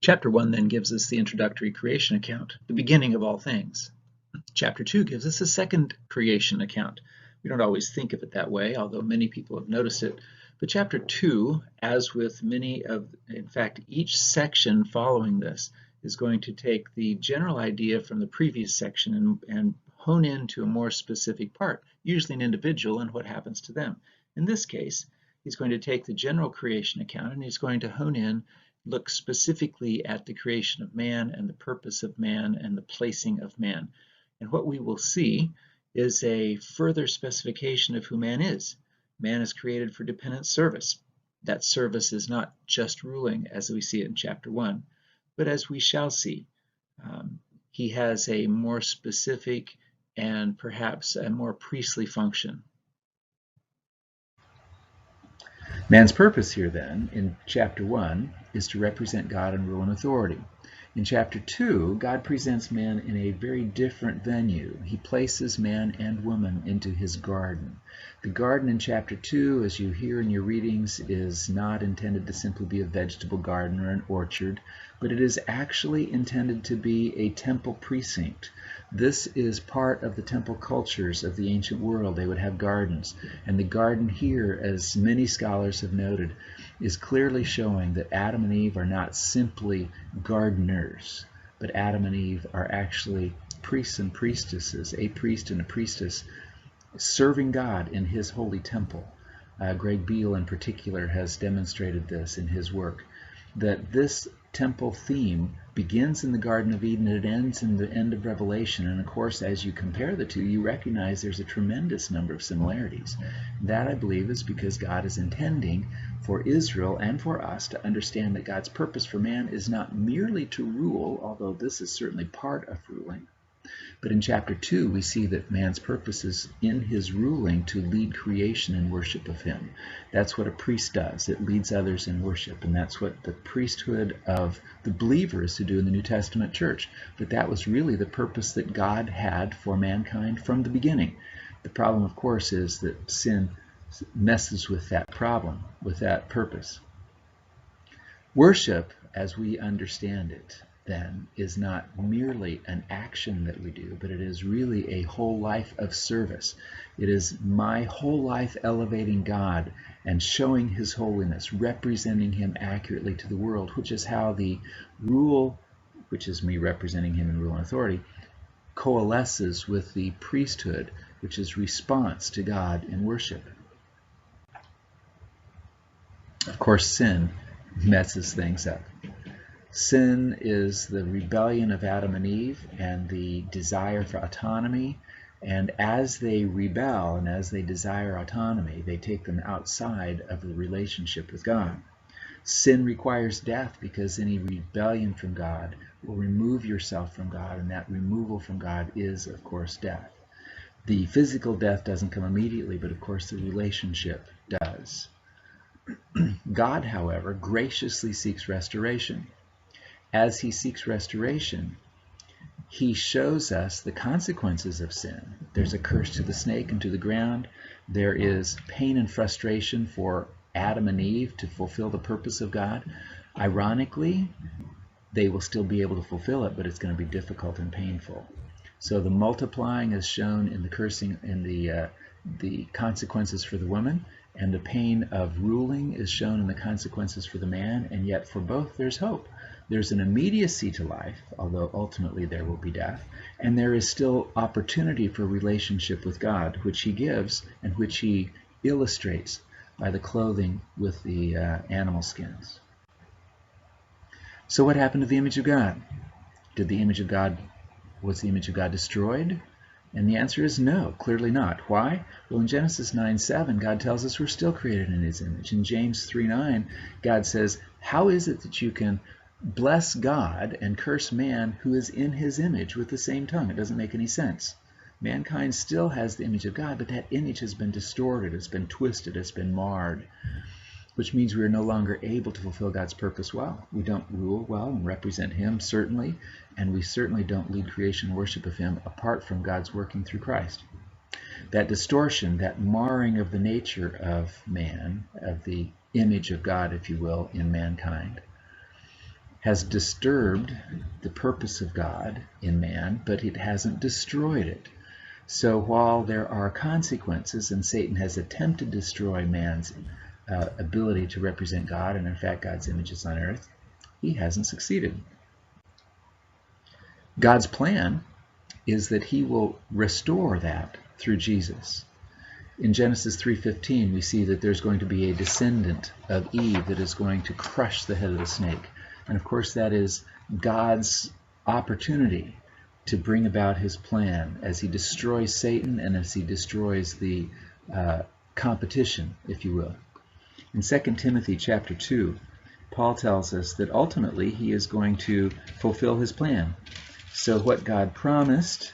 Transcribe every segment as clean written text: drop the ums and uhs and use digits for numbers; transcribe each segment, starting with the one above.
Chapter 1 then gives us the introductory creation account, the beginning of all things. Chapter 2 gives us a second creation account. We don't always think of it that way, although many people have noticed it. But chapter 2, as with in fact, each section following this is going to take the general idea from the previous section and hone into a more specific part, usually an individual and what happens to them. In this case, he's going to take the general creation account and he's going to hone in, look specifically at the creation of man and the purpose of man and the placing of man. And what we will see is a further specification of who man is. Man is created for dependent service. That service is not just ruling as we see it in chapter 1, but as we shall see, he has a more specific and perhaps a more priestly function. Man's purpose here then, in chapter 1, is to represent God in rule and authority. In chapter 2, God presents man in a very different venue. He places man and woman into his garden. The garden in chapter 2, as you hear in your readings, is not intended to simply be a vegetable garden or an orchard, but it is actually intended to be a temple precinct. This is part of the temple cultures of the ancient world. They would have gardens. And the garden here, as many scholars have noted, is clearly showing that Adam and Eve are not simply gardeners, but Adam and Eve are actually priests and priestesses, a priest and a priestess, serving God in his holy temple. Greg Beale in particular has demonstrated this in his work, that this temple theme begins in the Garden of Eden and it ends in the end of Revelation. And of course, as you compare the two, you recognize there's a tremendous number of similarities. That, I believe, is because God is intending for Israel and for us to understand that God's purpose for man is not merely to rule, although this is certainly part of ruling. But in chapter 2, we see that man's purpose is in his ruling to lead creation in worship of him. That's what a priest does. It leads others in worship, and that's what the priesthood of the believer is to do in the New Testament church. But that was really the purpose that God had for mankind from the beginning. The problem, of course, is that sin messes with that problem, with that purpose. Worship, as we understand it, then, is not merely an action that we do, but it is really a whole life of service. It is my whole life elevating God and showing his holiness, representing him accurately to the world, which is how the rule, which is me representing him in rule and authority, coalesces with the priesthood, which is response to God in worship. Of course, sin messes things up. Sin is the rebellion of Adam and Eve and the desire for autonomy. And as they rebel and as they desire autonomy, they take them outside of the relationship with God. Sin requires death because any rebellion from God will remove yourself from God, and that removal from God is, of course, death. The physical death doesn't come immediately, but of course the relationship does. God, however, graciously seeks restoration. As he seeks restoration, he shows us the consequences of sin. There's a curse to the snake and to the ground. There is pain and frustration for Adam and Eve to fulfill the purpose of God. Ironically, they will still be able to fulfill it, but it's going to be difficult and painful. So the multiplying is shown in the cursing and the consequences for the woman, and the pain of ruling is shown in the consequences for the man, and yet for both there's hope. There's an immediacy to life, although ultimately there will be death, and there is still opportunity for relationship with God, which he gives and which he illustrates by the clothing with the animal skins. So what happened to the image of God? Was the image of God destroyed? And the answer is no, clearly not. Why? Well, in Genesis 9:7, God tells us we're still created in his image. In James 3:9, God says, how is it that you can bless God and curse man who is in his image with the same tongue? It doesn't make any sense. Mankind still has the image of God, but that image has been distorted, it's been twisted, it's been marred, which means we are no longer able to fulfill God's purpose well. We don't rule well and represent him, certainly, and we certainly don't lead creation and worship of him apart from God's working through Christ. That distortion, that marring of the nature of man, of the image of God, if you will, in mankind, has disturbed the purpose of God in man, but it hasn't destroyed it. So while there are consequences, and Satan has attempted to destroy man's ability to represent God, and in fact God's images on earth, he hasn't succeeded. God's plan is that he will restore that through Jesus. In Genesis 3:15, we see that there's going to be a descendant of Eve that is going to crush the head of the snake. And of course, that is God's opportunity to bring about his plan as he destroys Satan and as he destroys the competition, if you will. In 2 Timothy chapter 2, Paul tells us that ultimately he is going to fulfill his plan. So what God promised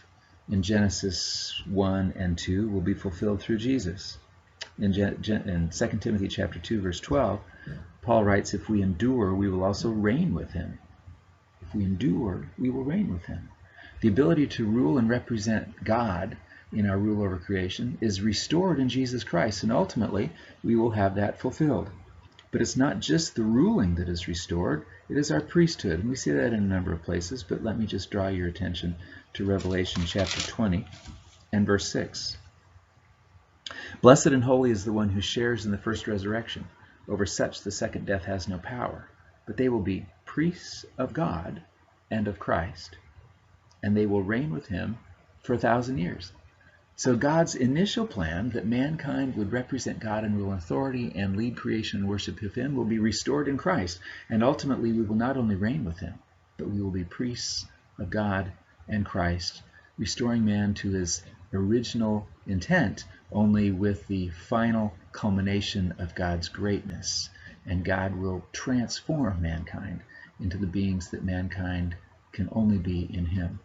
in Genesis 1 and 2 will be fulfilled through Jesus. In 2 Timothy chapter 2, verse 12, Paul writes, if we endure, we will also reign with him. If we endure, we will reign with him. The ability to rule and represent God in our rule over creation is restored in Jesus Christ, and ultimately we will have that fulfilled. But it's not just the ruling that is restored, it is our priesthood. And we see that in a number of places, but let me just draw your attention to Revelation chapter 20 and verse 6. Blessed and holy is the one who shares in the first resurrection. Over such the second death has no power, but they will be priests of God and of Christ, and they will reign with him for 1,000 years. So God's initial plan that mankind would represent God in rule and authority and lead creation and worship of him will be restored in Christ. And ultimately we will not only reign with him, but we will be priests of God and Christ, restoring man to his original intent, only with the final culmination of God's greatness. And God will transform mankind into the beings that mankind can only be in him.